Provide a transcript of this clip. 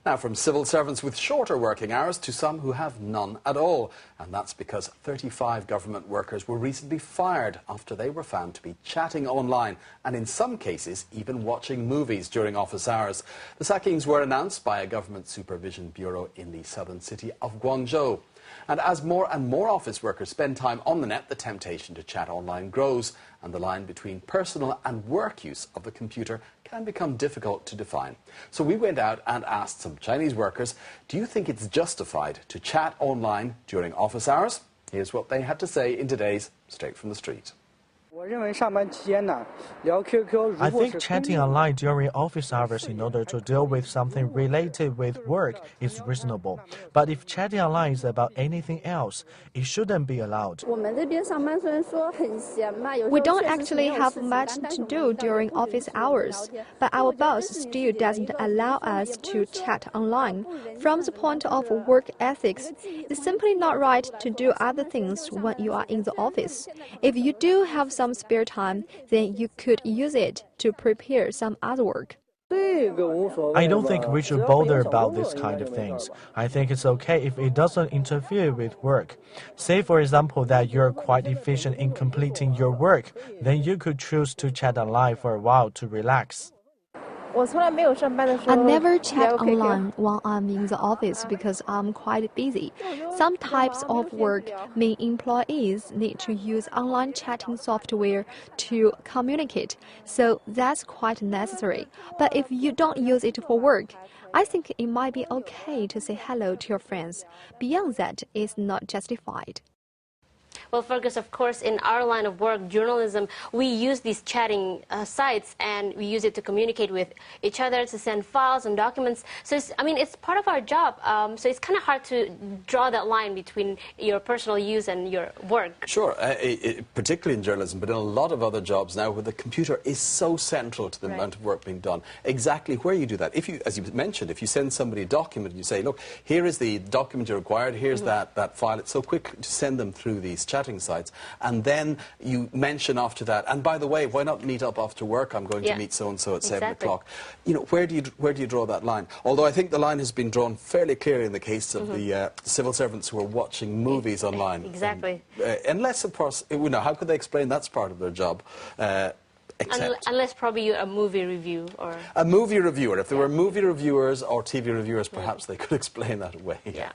Now, from civil servants with shorter working hours to some who have none at all. And that's because 35 government workers were recently fired after they were found to be chatting online and in some cases even watching movies during office hours. The sackings were announced by a government supervision bureau in the southern city of Guangzhou. And as more and more office workers spend time on the net, the temptation to chat online grows, and the line between personal and work use of the computer can become difficult to define. So we went out and asked some Chinese workers, do you think it's justified to chat online during office hours? Here's what they had to say in today's Straight from the Street. I think chatting online during office hours in order to deal with something related with work is reasonable. But if chatting online is about anything else, it shouldn't be allowed. We don't actually have much to do during office hours, but our boss still doesn't allow us to chat online. From the point of work ethics, it's simply not right to do other things when you are in the office. If you do have some spare time, then you could use it to prepare some other work. I don't think we should bother about these kind of things. I think it's okay if it doesn't interfere with work. Say, for example, that you're quite efficient in completing your work, then you could choose to chat online for a while to relax. I never chat online when I'm in the office because I'm quite busy. Some types of work mean employees need to use online chatting software to communicate, so that's quite necessary. But if you don't use it for work, I think it might be okay to say hello to your friends. Beyond that, it's not justified. Well, Fergus, of course, in our line of work, journalism, we use these chatting sites and we use it to communicate with each other, to send files and documents. So, it's part of our job. So it's kind of hard to draw that line between your personal use and your work. Sure, particularly in journalism, but in a lot of other jobs now where the computer is so central to the amount of work being done. Exactly where you do that. If you, as you mentioned, if you send somebody a document and you say, look, here is the document you required, here's that file. It's so quick to send them through these chatting sites, and then you mention after that, and by the way, why not meet up after work? I'm going to meet so-and-so at 7 o'clock. You know, where do you draw that line? Although I think the line has been drawn fairly clearly in the case of the civil servants who are watching movies online. Exactly. Unless, of course, how could they explain that's part of their job? Unless probably you're a movie review or... A movie reviewer. If there were movie reviewers or TV reviewers, perhaps they could explain that away. Yeah.